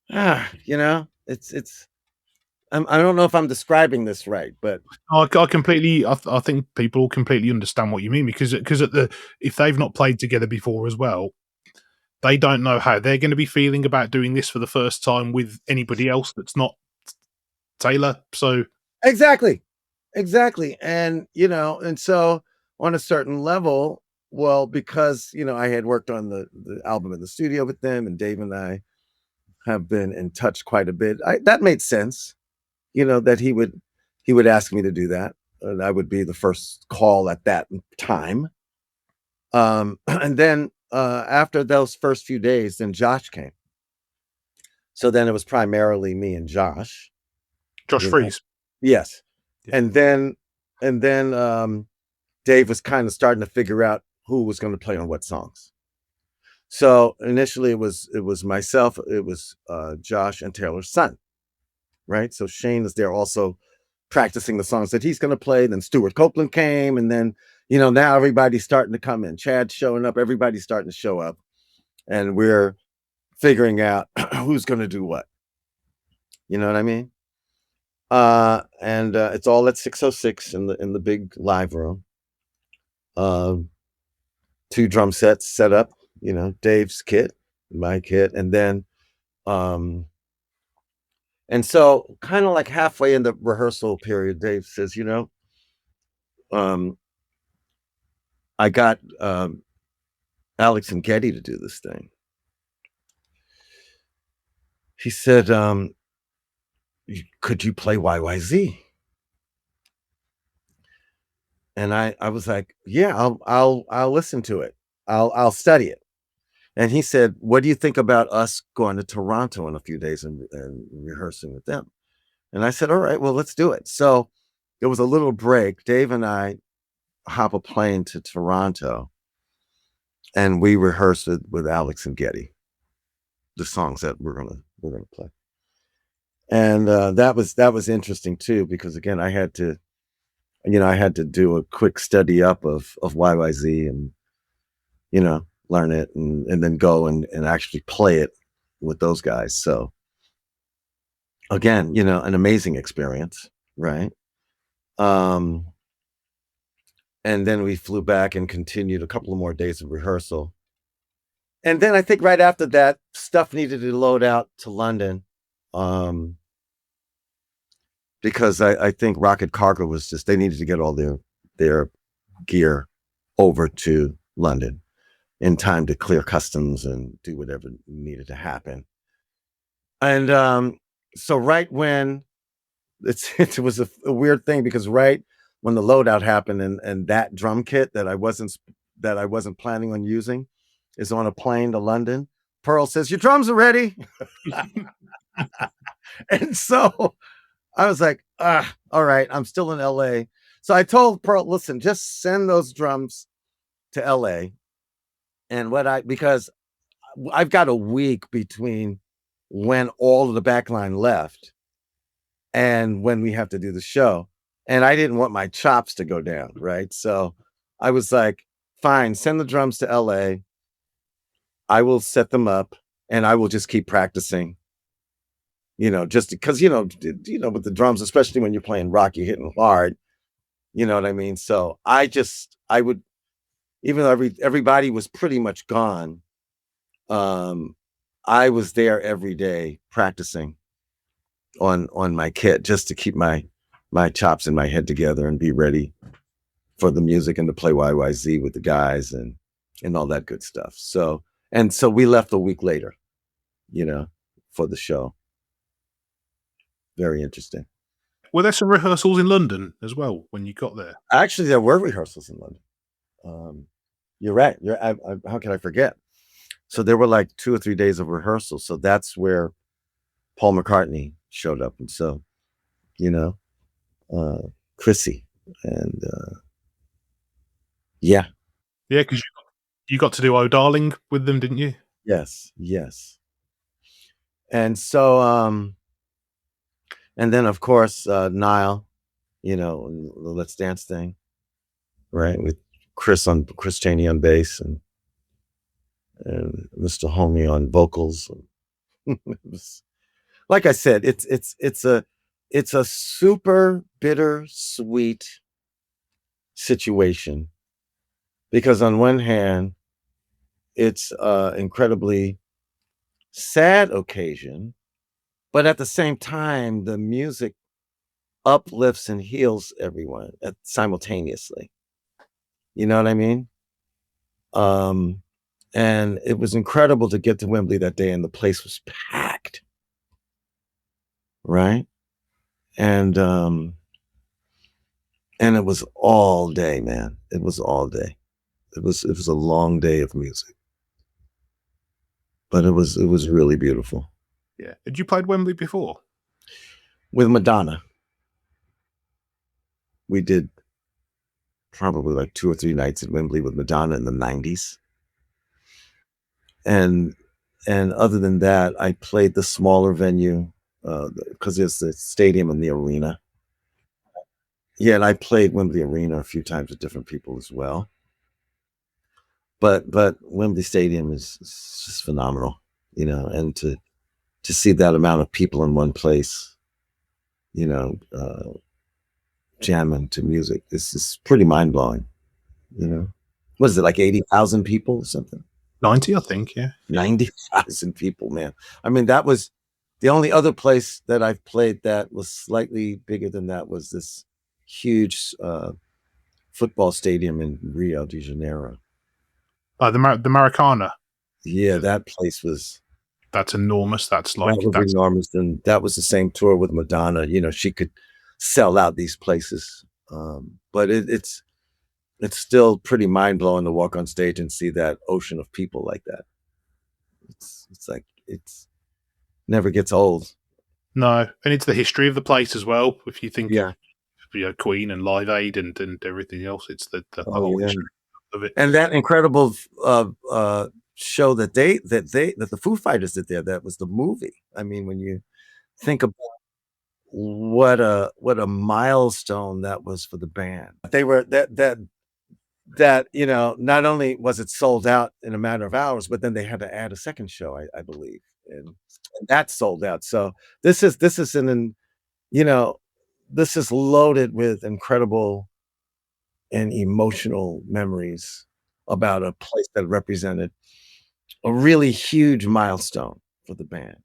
it's I don't know if I'm describing this right, but I completely. I think people completely understand what you mean, because if they've not played together before as well, they don't know how they're going to be feeling about doing this for the first time with anybody else that's not Taylor. So exactly. And and so on a certain level, well, because I had worked on the album in the studio with them, and Dave and I have been in touch quite a bit. That made sense, that he would ask me to do that, and I would be the first call at that time. And then after those first few days, then Josh came. So then it was primarily me and Josh Freese. Yes. Yeah. And then Dave was kind of starting to figure out who was going to play on what songs. So initially it was myself, it was Josh and Taylor's son, right? So Shane is there also practicing the songs that he's going to play. Then Stuart Copeland came, and then now everybody's starting to come in. Chad's showing up, everybody's starting to show up, and we're figuring out who's going to do what. You know what I mean? And it's all at 606 in the big live room. 2 drum sets set up, Dave's kit, my kit, and then and so kind of like halfway in the rehearsal period, Dave says, I got Alex and Getty to do this thing. He said, could you play YYZ? And I was like, yeah, I'll listen to it. I'll study it. And he said, what do you think about us going to Toronto in a few days and rehearsing with them? And I said, all right, well, let's do it. So there was a little break. Dave and I hop a plane to Toronto, and we rehearsed it with Alex and Getty, the songs that we're gonna play. And that was interesting too, because again, I had to do a quick study up of YYZ and, learn it and then go and actually play it with those guys. So again, an amazing experience, right? And then we flew back and continued a couple of more days of rehearsal. And then I think right after that, stuff needed to load out to London. Because I think Rocket Cargo was they needed to get all their gear over to London in time to clear customs and do whatever needed to happen. And so right when it was a weird thing, because right when the loadout happened and that drum kit that I wasn't planning on using is on a plane to London, Pearl says, your drums are ready. And so I was like, all right, I'm still in LA. So I told Pearl, listen, just send those drums to LA. And because I've got a week between when all of the backline left and when we have to do the show. And I didn't want my chops to go down, right? So I was like, fine, send the drums to LA. I will set them up and I will just keep practicing. Just because, with the drums, especially when you're playing rock, you're hitting hard. You know what I mean? So I would, even though everybody was pretty much gone, I was there every day practicing on my kit just to keep my chops in my head together and be ready for the music and to play YYZ with the guys and all that good stuff. So we left a week later, for the show. Very interesting. Were there some rehearsals in London as well when you got there? Actually, there were rehearsals in London. You're right. How can I forget? So there were like 2 or 3 days of rehearsal. So that's where Paul McCartney showed up. And so, Chrissy and yeah. Yeah, because you got to do Oh Darling with them, didn't you? Yes. And so, and then of course, Nile, the Let's Dance thing, right? With Chris Chaney on bass and Mr. Homie on vocals. It was, like I said, it's a super bittersweet situation, because on one hand, it's an incredibly sad occasion, but at the same time, the music uplifts and heals everyone simultaneously. You know what I mean? And it was incredible to get to Wembley that day and the place was packed. Right? And it was all day, man. It was all day. It was a long day of music. But it was really beautiful. Yeah. Had you played Wembley before? With Madonna. We did probably like 2 or 3 nights at Wembley with Madonna in the 90s. And other than that, I played the smaller venue because there's the stadium and the arena. Yeah, and I played Wembley Arena a few times with different people as well. But Wembley Stadium is just phenomenal, and to see that amount of people in one place, jamming to music, this is pretty mind blowing. What is it, like 80,000 people or something? 90, I think, yeah. 90,000 people, man. I mean, that was the only other place that I've played that was slightly bigger than that was this huge football stadium in Rio de Janeiro. The Maracana. Yeah, that place was... That's enormous. That's enormous. And that was the same tour with Madonna. She could sell out these places. But it's still pretty mind-blowing to walk on stage and see that ocean of people like that. It's like it's never gets old. No, and it's the history of the place as well. If you think Yeah. of Queen and Live Aid and everything else, it's the Oh whole yeah. history of it. And that incredible show that the Foo Fighters did there, that was the movie. I mean, when you think about what a milestone that was for the band. They were that not only was it sold out in a matter of hours, but then they had to add a second show, I believe, and that sold out. So this is you know this is loaded with incredible and emotional memories about a place that represented a really huge milestone for the band.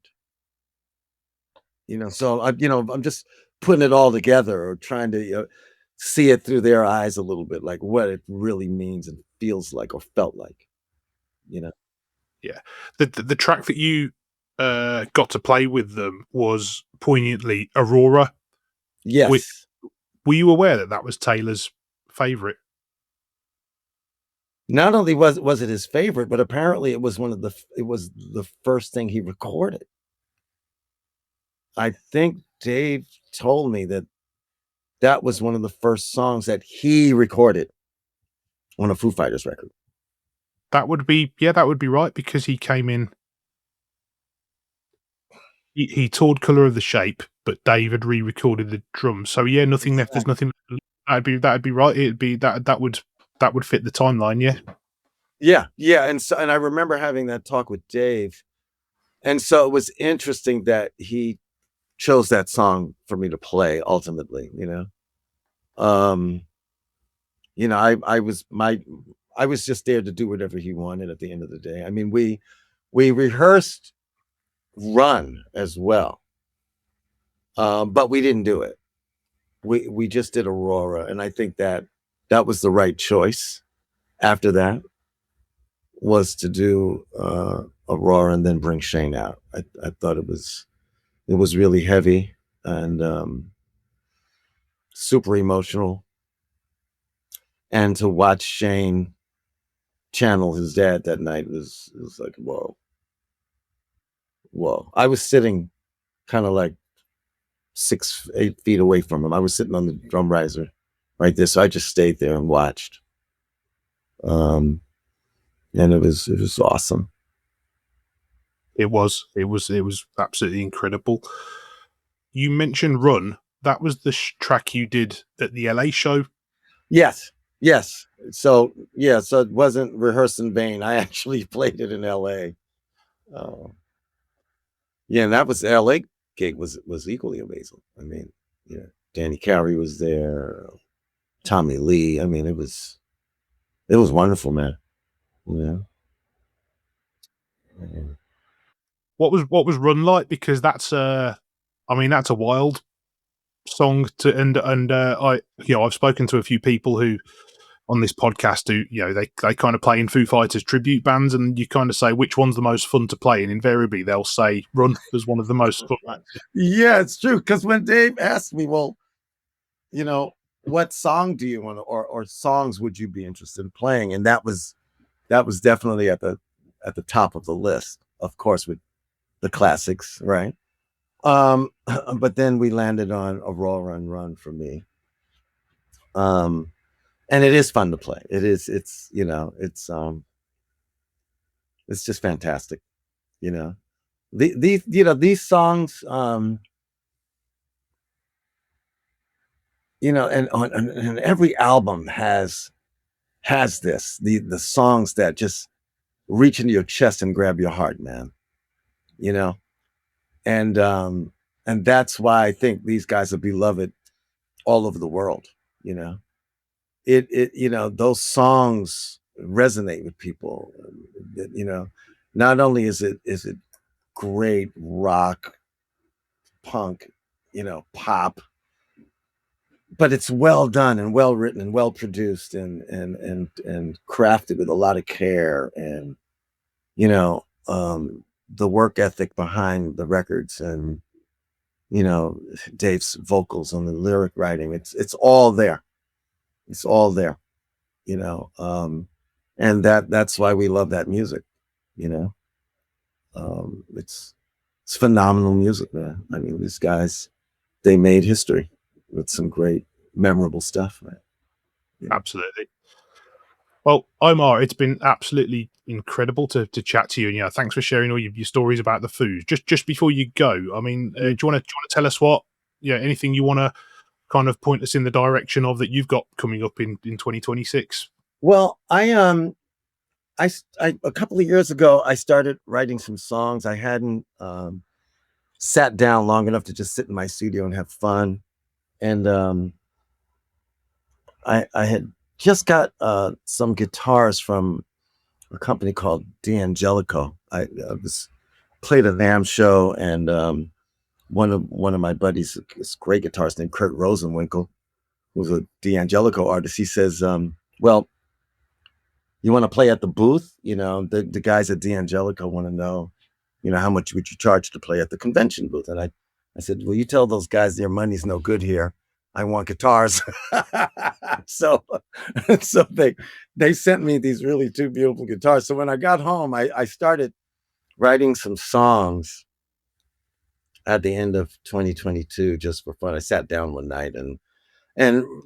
So I'm just putting it all together, or trying to see it through their eyes a little bit, like what it really means and feels like or felt like. Yeah, the track that you got to play with them was poignantly Aurora. Yes. Were you aware that that was Taylor's favorite? Not only was it his favorite, but apparently it was the first thing he recorded. I think Dave told me that was one of the first songs that he recorded on a Foo Fighters record. That would be right, because he came in. He toured Color of the Shape, but David re-recorded the drums. So yeah, nothing left. There's nothing. That'd be right. It'd be that would fit the timeline. Yeah. Yeah, and I remember having that talk with Dave, and so it was interesting that he chose that song for me to play. Ultimately, I was just there to do whatever he wanted at the end of the day. I mean, we rehearsed Run as well, but we didn't do it. We just did Aurora, and I think that was the right choice. After that was to do Aurora and then bring Shane out. I thought it was really heavy and super emotional, and to watch Shane channel his dad that night was like, whoa. I was sitting kind of like 8 feet away from him. I was sitting on the drum riser right there, so I just stayed there and watched. And it was awesome. It was absolutely incredible. You mentioned Run. That was the track you did at the LA show. Yes. So it wasn't rehearsed in vain. I actually played it in LA. And that was the LA gig was equally amazing. I mean, Danny Carey was there, Tommy Lee. I mean, it was wonderful, man. What was Run like? Because that's a wild song to and I've spoken to a few people who on this podcast who they kind of play in Foo Fighters tribute bands, and you kind of say which one's the most fun to play, and invariably they'll say Run is one of the most fun. Yeah, it's true, because when Dave asked me, well, what song do you want to, or songs would you be interested in playing, and that was definitely at the top of the list, of course, with the classics, right? But then we landed on Aurora and Run for me. And it is fun to play. It's just fantastic. These songs, and every album has this, the songs that just reach into your chest and grab your heart, man. And that's why I think these guys are beloved all over the world. Those songs resonate with people. Not only is it great rock, punk, pop, but it's well done and well written and well produced and crafted with a lot of care, and the work ethic behind the records, and Dave's vocals and the lyric writing. It's all there. It's all there, and that's why we love that music. It's phenomenal music, man. I mean, these guys, they made history with some great, memorable stuff, man. Yeah. Absolutely. Well, Omar, it's been absolutely incredible to chat to you, and thanks for sharing all your stories about the Foos. Just before you go, I mean, do you want to tell us what, anything you want to kind of point us in the direction of that you've got coming up in 2026? Well, I a couple of years ago, I started writing some songs. I hadn't sat down long enough to just sit in my studio and have fun, and I had just got some guitars from a company called D'Angelico. I was played a NAMM show, and one of my buddies, this great guitarist named Kurt Rosenwinkel, who's a D'Angelico artist, he says, well, you want to play at the booth? The guys at D'Angelico want to know, how much would you charge to play at the convention booth? And I said, well, you tell those guys their money's no good here. I want guitars. so they sent me these really two beautiful guitars. So when I got home, I started writing some songs at the end of 2022 just for fun. I sat down one night and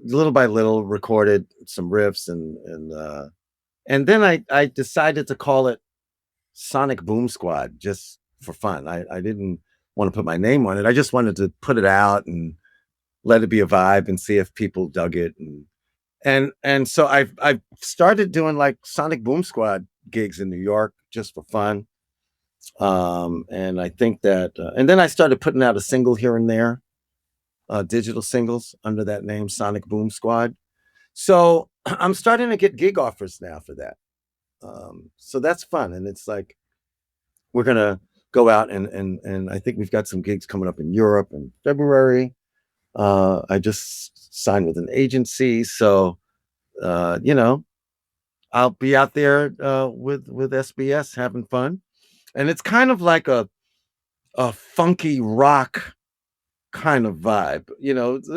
little by little recorded some riffs and then I decided to call it Sonic Boom Squad just for fun. I didn't want to put my name on it. I just wanted to put it out and let it be a vibe and see if people dug it. And so I've started doing like Sonic Boom Squad gigs in New York just for fun. And I think that, and then I started putting out a single here and there, digital singles under that name, Sonic Boom Squad. So I'm starting to get gig offers now for that. So that's fun. And it's like, we're going to go out and I think we've got some gigs coming up in Europe in February. I just signed with an agency. So, I'll be out there with SBS having fun. And it's kind of like a funky rock kind of vibe,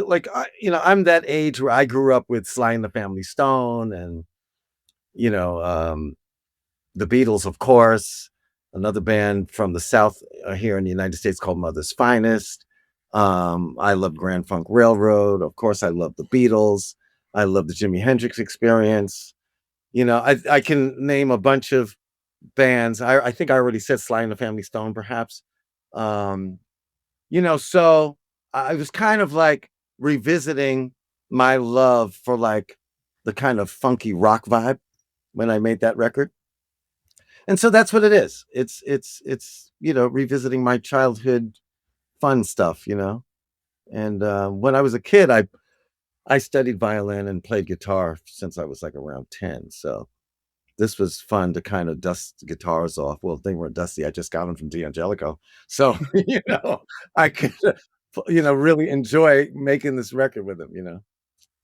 like, I'm that age where I grew up with Sly and the Family Stone and, the Beatles, of course, another band from the South here in the United States called Mother's Finest. I love Grand Funk Railroad. Of course, I love the Beatles. I love the Jimi Hendrix Experience. I can name a bunch of bands. I think I already said Sly and the Family Stone, perhaps. So I was kind of like revisiting my love for like the kind of funky rock vibe when I made that record. And so that's what it is. It's revisiting my childhood fun stuff, And when I was a kid, I studied violin and played guitar since I was like around 10. So this was fun to kind of dust the guitars off. Well, they weren't dusty. I just got them from D'Angelico. So, I could, really enjoy making this record with them,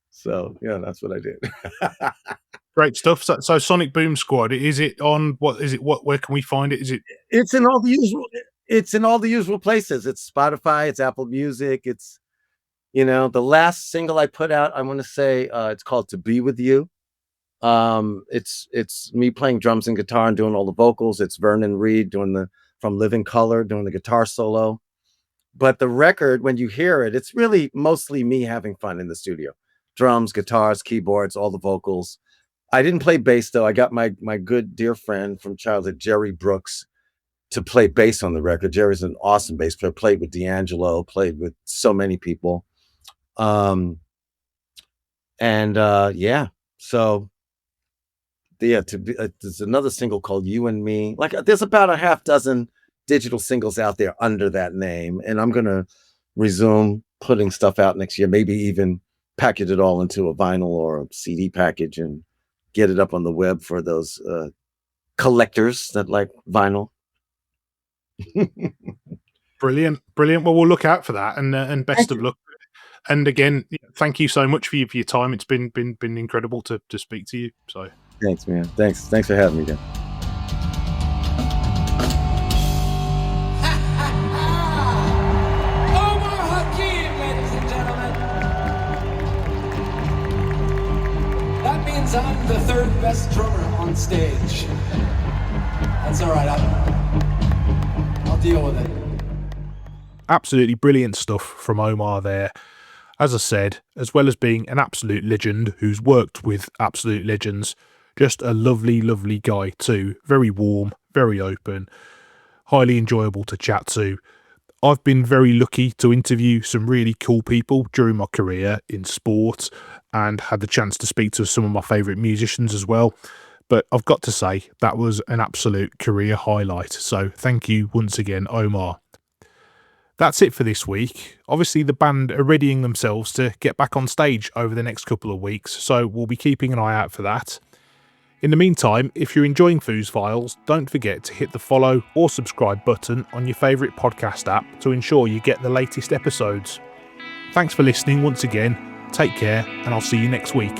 So, yeah, that's what I did. Great stuff. So Sonic Boom Squad, is it on, where can we find it? It's in all the usual places. It's Spotify, it's Apple Music. It's, the last single I put out, I want to say, it's called To Be With You. It's me playing drums and guitar and doing all the vocals. It's Vernon Reid from Living Color doing the guitar solo. But the record, when you hear it, it's really mostly me having fun in the studio. Drums, guitars, keyboards, all the vocals. I didn't play bass though. I got my good dear friend from childhood, Jerry Brooks, to play bass on the record. Jerry's an awesome bass player. Played with D'Angelo, played with so many people. So there's another single called You and Me. Like there's about a half dozen digital singles out there under that name, and I'm gonna resume putting stuff out next year. Maybe even package it all into a vinyl or a CD package and get it up on the web for those collectors that like vinyl. Brilliant. Well, we'll look out for that, and best of luck. And again, thank you so much for your time. It's been incredible to speak to you. So thanks, man. Thanks for having me again. Omar Hakim, ladies and gentlemen. That means I'm the third best drummer on stage. That's all right. Deal with it. Absolutely brilliant stuff from Omar there. As I said, as well as being an absolute legend who's worked with absolute legends, just a lovely, lovely guy too. Very warm, very open, highly enjoyable to chat to. I've been very lucky to interview some really cool people during my career in sport and had the chance to speak to some of my favourite musicians as well. But I've got to say, that was an absolute career highlight. So thank you once again, Omar. That's it for this week. Obviously, the band are readying themselves to get back on stage over the next couple of weeks, so we'll be keeping an eye out for that. In the meantime, if you're enjoying Foos Files, don't forget to hit the follow or subscribe button on your favourite podcast app to ensure you get the latest episodes. Thanks for listening once again, take care, and I'll see you next week.